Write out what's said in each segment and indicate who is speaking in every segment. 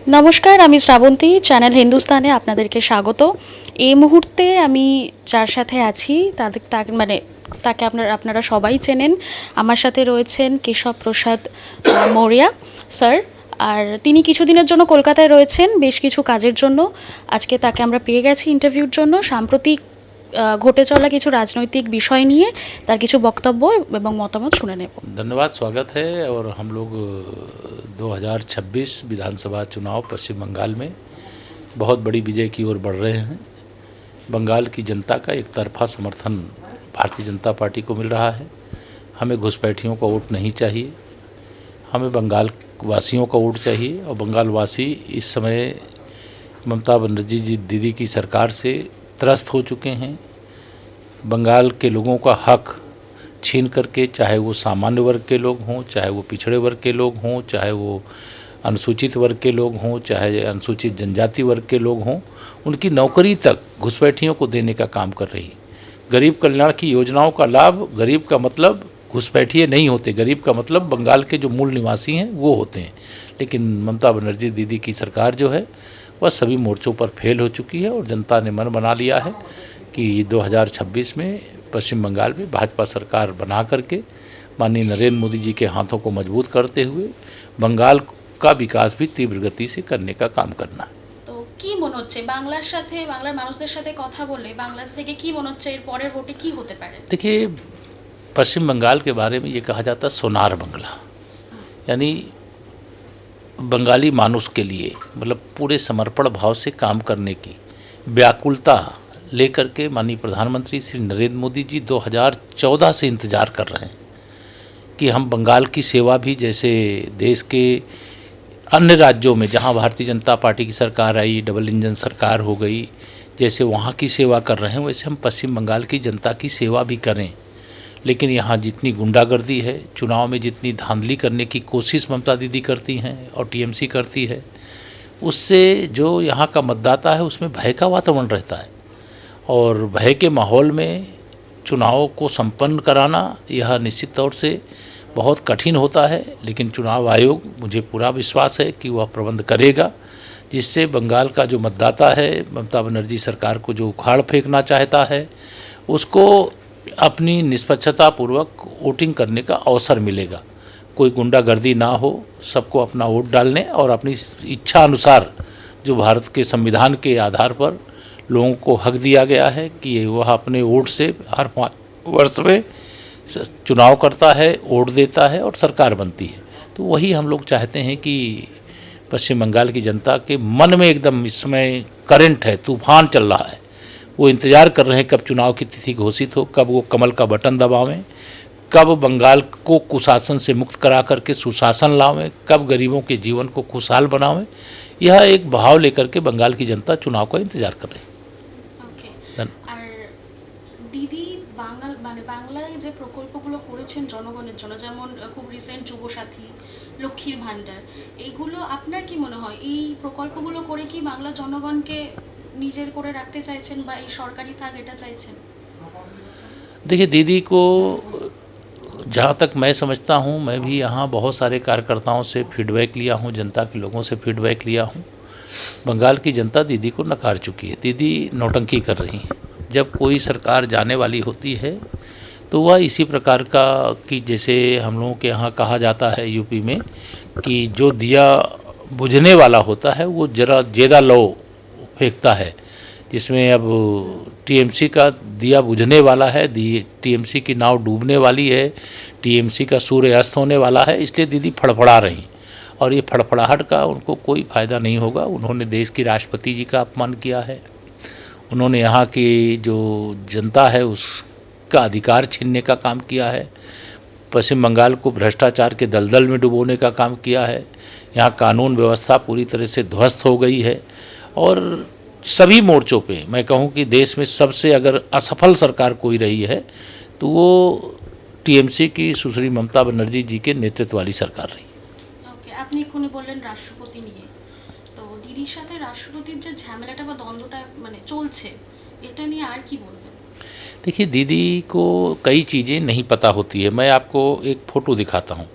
Speaker 1: নমস্কার, আমি শ্রাবন্তী। চ্যানেল হিন্দুস্তানে আপনাদেরকে স্বাগত। এই মুহূর্তে আমি যার সাথে আছি তাকে আপনারা সবাই চেনেন। আমার সাথে রয়েছেন কেশব প্রসাদ মৌর্য স্যার। আর তিনি কিছুদিনের জন্য কলকাতায় রয়েছেন বেশ কিছু কাজের জন্য। আজকে তাকে আমরা পেয়ে গেছি ইন্টারভিউর জন্য। সাম্প্রতিক ঘটে চলা কিছু রাজনৈতিক বিষয় নিয়ে তার কিছু বক্তব্য এবং মতামত শুনে নেব।
Speaker 2: धन्यवाद। स्वागत है। और हम लोग 2026 विधानसभा चुनाव पश्चिम बंगाल में बहुत बड़ी विजय की ओर बढ़ रहे हैं। बंगाल की जनता का एक तरफा समर्थन भारतीय जनता पार्टी को मिल रहा है। हमें घुसपैठियों का वोट नहीं चाहिए, हमें बंगाल वासियों का वोट चाहिए। और बंगाल वासी इस समय ममता बनर्जी जी दीदी की सरकार से त्रस्त हो चुके हैं। बंगाल के लोगों का हक छीन करके, चाहे वो सामान्य वर्ग के लोग हों, चाहे वो पिछड़े वर्ग के लोग हों, चाहे वो अनुसूचित वर्ग के लोग हों, चाहे अनुसूचित जनजाति वर्ग के लोग हों, उनकी नौकरी तक घुसपैठियों को देने का काम कर रही है। गरीब कल्याण की योजनाओं का लाभ, गरीब का मतलब घुसपैठिए नहीं होते, गरीब का मतलब बंगाल के जो मूल निवासी हैं वो होते हैं। लेकिन ममता बनर्जी दीदी की सरकार जो है वह सभी मोर्चों पर फेल हो चुकी है। और जनता ने मन बना लिया है कि 2026 में पश्चिम बंगाल में भाजपा सरकार बना करके माननीय नरेंद्र मोदी जी के हाथों को मजबूत करते हुए बंगाल का विकास भी तीव्र गति से करने का काम करना।
Speaker 1: তো কি মনে হচ্ছে বাংলার মানুষদের সাথে কথা বলে বাংলা থেকে কি মনে হচ্ছে এর পরের ভোটে কি হতে পারে?
Speaker 2: देखिए, पश्चिम बंगाल के बारे में ये कहा जाता है सोनार बंगला, यानी बंगाली मानुष के लिए मतलब पूरे समर्पण भाव से काम करने की व्याकुलता लेकर के माननीय प्रधानमंत्री श्री नरेंद्र मोदी जी 2014 से इंतज़ार कर रहे हैं कि हम बंगाल की सेवा भी, जैसे देश के अन्य राज्यों में जहां भारतीय जनता पार्टी की सरकार आई, डबल इंजन सरकार हो गई, जैसे वहां की सेवा कर रहे हैं वैसे हम पश्चिम बंगाल की जनता की सेवा भी करें। लेकिन यहाँ जितनी गुंडागर्दी है, चुनाव में जितनी धांधली करने की कोशिश ममता दीदी करती हैं और टीएमसी करती है, उससे जो यहाँ का मतदाता है उसमें भय का वातावरण रहता है। और भय के माहौल में चुनाव को संपन्न कराना यह निश्चित तौर से बहुत कठिन होता है। लेकिन चुनाव आयोग, मुझे पूरा विश्वास है कि वह प्रबंध करेगा जिससे बंगाल का जो मतदाता है ममता बनर्जी सरकार को जो उखाड़ फेंकना चाहता है उसको अपनी निष्पक्षता पूर्वक वोटिंग करने का अवसर मिलेगा। कोई गुंडागर्दी ना हो, सबको अपना वोट डालने और अपनी इच्छा अनुसार जो भारत के संविधान के आधार पर लोगों को हक दिया गया है कि वह अपने वोट से हर 5 वर्ष में चुनाव करता है, वोट देता है और सरकार बनती है। तो वही हम लोग चाहते हैं कि पश्चिम बंगाल की जनता के मन में एकदम इस समय करंट है, तूफान चल रहा है। वो इंतज़ार कर रहे हैं कब चुनाव की तिथि घोषित हो, कब वो कमल का बटन दबावें, कब बंगाल को कुशासन से मुक्त करा करके सुशासन लावें, कब गरीबों के जीवन को खुशहाल बनावें। यह एक भाव लेकर के बंगाल की जनता चुनाव का इंतज़ार कर रही है।
Speaker 1: ওকে। আর দিদি বাংলায় যে প্রকল্পগুলো করেছেন জনগণের জন্য, যেমন খুব রিসেন্ট যুবসাথী, লক্ষ্মীর ভাণ্ডার, এইগুলো আপনার কি মনে হয় এই প্রকল্পগুলো করে কি বাংলা জনগণকে নিজের করে রাখতে চাইছেন বা এই সরকারি থাক এটা চাইছেন?
Speaker 2: देखिए, दीदी को जहाँ तक मैं समझता हूँ, मैं भी यहाँ बहुत सारे कार्यकर्ताओं से फीडबैक लिया हूँ, जनता के लोगों से फीडबैक लिया हूँ। बंगाल की जनता दीदी को नकार चुकी है। दीदी नौटंकी कर रही हैं। जब कोई सरकार जाने वाली होती है तो वह इसी प्रकार का कि जैसे हम लोगों के यहाँ कहा जाता है यूपी में कि जो दिया बुझने वाला होता है वो जरा ज़्यादा लो फेंकता है। जिसमें अब टीएमसी का दिया बुझने वाला है, टीएमसी की नाव डूबने वाली है, टीएमसी का सूर्य अस्त होने वाला है, इसलिए दीदी फड़फड़ा रही। और ये फड़फड़ाहट का उनको कोई फ़ायदा नहीं होगा। उन्होंने देश की राष्ट्रपति जी का अपमान किया है, उन्होंने यहाँ की जो जनता है उसका अधिकार छीनने का काम किया है, पश्चिम बंगाल को भ्रष्टाचार के दलदल में डुबोने का काम किया है। यहाँ कानून व्यवस्था पूरी तरह से ध्वस्त हो गई है। और सभी मोर्चों पे मैं कहूँ कि देश में सबसे अगर असफल सरकार कोई रही है तो वो टीएमसी की सुश्री ममता बनर्जी जी के नेतृत्व वाली सरकार रही।
Speaker 1: ওকে, আপনি এক্ষুনি বললেন রাষ্ট্রপতি নিয়ে, তো দিদির সাথে রাষ্ট্রপতির যে ঝামেলাটা বা দ্বন্দ্বটা চলছে, এটা নিয়ে আর কি বলবেন?
Speaker 2: देखिए, दीदी को कई चीज़ें नहीं पता होती है। मैं आपको एक फ़ोटो दिखाता हूँ।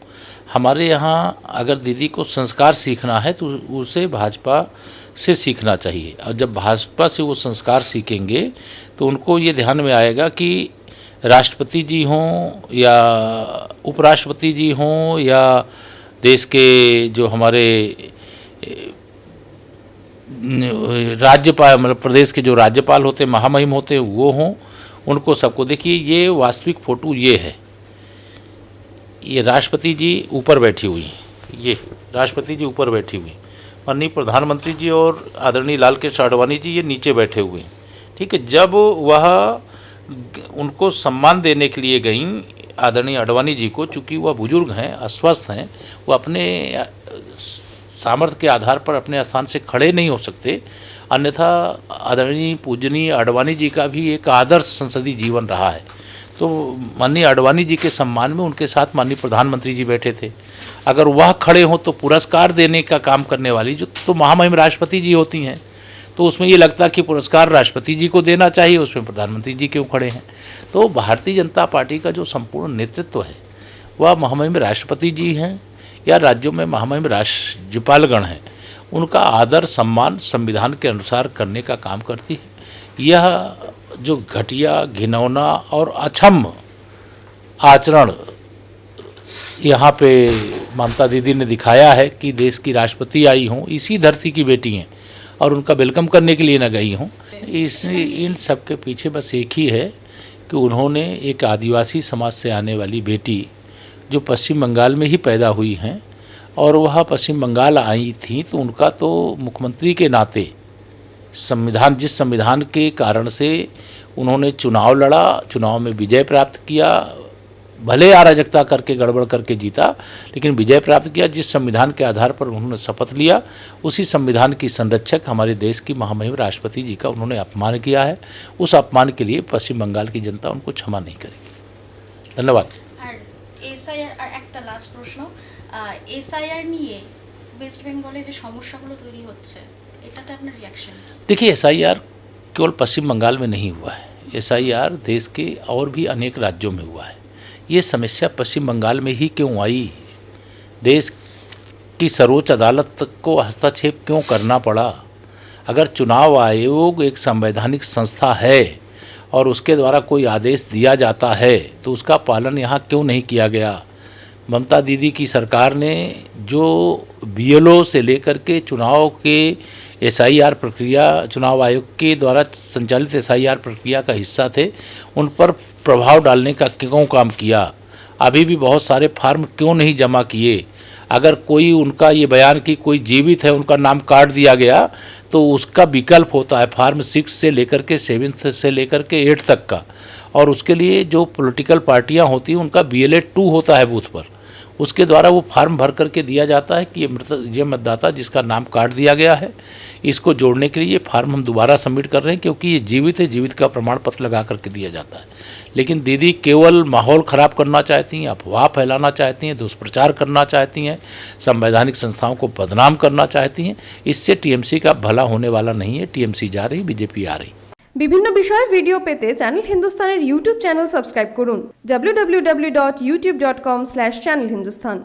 Speaker 2: हमारे यहाँ अगर दीदी को संस्कार सीखना है तो उसे भाजपा से सीखना चाहिए, और जब भाजपा से वो संस्कार सीखेंगे तो उनको ये ध्यान में आएगा कि राष्ट्रपति जी हों या उपराष्ट्रपति जी हों या देश के जो हमारे राज्यपाल, मतलब प्रदेश के जो राज्यपाल होते हैं, महामहिम होते हैं, वो हों, उनको सबको देखिए ये वास्तविक फ़ोटो ये है। ये राष्ट्रपति जी ऊपर बैठी हुई, ये राष्ट्रपति जी ऊपर बैठी हुई, माननीय प्रधानमंत्री जी और आदरणीय लाल कृष्ण आडवाणी जी ये नीचे बैठे हुए, ठीक है। जब वह उनको सम्मान देने के लिए गई आदरणीय आडवाणी जी को, चूँकि वह बुजुर्ग हैं, अस्वस्थ हैं, वो अपने सामर्थ्य के आधार पर अपने स्थान से खड़े नहीं हो सकते, अन्यथा आदरणीय पूजनीय आडवाणी जी का भी एक आदर्श संसदीय जीवन रहा है। तो माननीय आडवाणी जी के सम्मान में उनके साथ माननीय प्रधानमंत्री जी बैठे थे। अगर वह खड़े हों तो पुरस्कार देने का काम करने वाली जो तो महामहिम राष्ट्रपति जी होती हैं, तो उसमें ये लगता कि पुरस्कार राष्ट्रपति जी को देना चाहिए, उसमें प्रधानमंत्री जी क्यों खड़े हैं। तो भारतीय जनता पार्टी का जो संपूर्ण नेतृत्व है वह महामहिम राष्ट्रपति जी हैं या राज्यों में महामहिम राज्यपालगण हैं, उनका आदर सम्मान संविधान के अनुसार करने का काम करती है। यह जो घटिया, घिनौना और अक्षम्य आचरण यहाँ पे ममता दीदी ने दिखाया है कि देश की राष्ट्रपति आई हों, इसी धरती की बेटी हैं और उनका वेलकम करने के लिए न गई हों, इन सब के पीछे बस एक ही है कि उन्होंने एक आदिवासी समाज से आने वाली बेटी जो पश्चिम बंगाल में ही पैदा हुई हैं और वह पश्चिम बंगाल आई थी, तो उनका तो मुख्यमंत्री के नाते संविधान, जिस संविधान के कारण से उन्होंने चुनाव लड़ा, चुनाव में विजय प्राप्त किया, भले अराजकता करके गड़बड़ करके जीता लेकिन विजय प्राप्त किया, जिस संविधान के आधार पर उन्होंने शपथ लिया, उसी संविधान की संरक्षक हमारे देश की महामहिम राष्ट्रपति जी का उन्होंने अपमान किया है। उस अपमान के लिए पश्चिम बंगाल की जनता उनको क्षमा नहीं करेगी। धन्यवाद।
Speaker 1: এসআইআর আর একটা লাস্ট প্রশ্ন, এসআইআর নিয়ে ওয়েস্ট বেঙ্গলে যে সমস্যাগুলো তৈরি হচ্ছে এটাতে আপনার রিয়াকশন?
Speaker 2: देखिए, एसआईआर केवल पश्चिम बंगाल में नहीं हुआ है, एसआईआर देश के और भी अनेक राज्यों में हुआ है। ये समस्या पश्चिम बंगाल में ही क्यों आई, देश की सर्वोच्च अदालत को हस्तक्षेप क्यों करना पड़ा? अगर चुनाव आयोग एक संवैधानिक संस्था है और उसके द्वारा कोई आदेश दिया जाता है तो उसका पालन यहाँ क्यों नहीं किया गया? ममता दीदी की सरकार ने जो बीएलओ से लेकर के चुनाव के एसआईआर प्रक्रिया, चुनाव आयोग के द्वारा संचालित एसआईआर प्रक्रिया का हिस्सा थे, उन पर प्रभाव डालने का क्यों काम किया? अभी भी बहुत सारे फार्म क्यों नहीं जमा किए? अगर कोई उनका ये बयान कि कोई जीवित है, उनका नाम काट दिया गया, तो उसका विकल्प होता है फार्म 6 से लेकर के 7 से लेकर के 8 तक का, और उसके लिए जो पॉलिटिकल पार्टियां होती हैं उनका BLA 2 होता है बूथ पर, उसके द्वारा वो फार्म भर करके दिया जाता है कि ये मतदाता जिसका नाम काट दिया गया है, इसको जोड़ने के लिए ये फार्म हम दोबारा सबमिट कर रहे हैं क्योंकि ये जीवित है, जीवित का प्रमाण पत्र लगा करके दिया जाता है। लेकिन दीदी केवल माहौल ख़राब करना चाहती हैं, अफवाह फैलाना चाहती हैं, दुष्प्रचार करना चाहती हैं, संवैधानिक संस्थाओं को बदनाम करना चाहती हैं। इससे टीएमसी का भला होने वाला नहीं है। टीएमसी जा रही, बीजेपी आ रही।
Speaker 3: বিভিন্ন বিষয়ে ভিডিও পেতে চ্যানেল হিন্দুস্তানের ইউটিউব চ্যানেল সাবস্ক্রাইব করুন www.youtube.com/channelhindustan।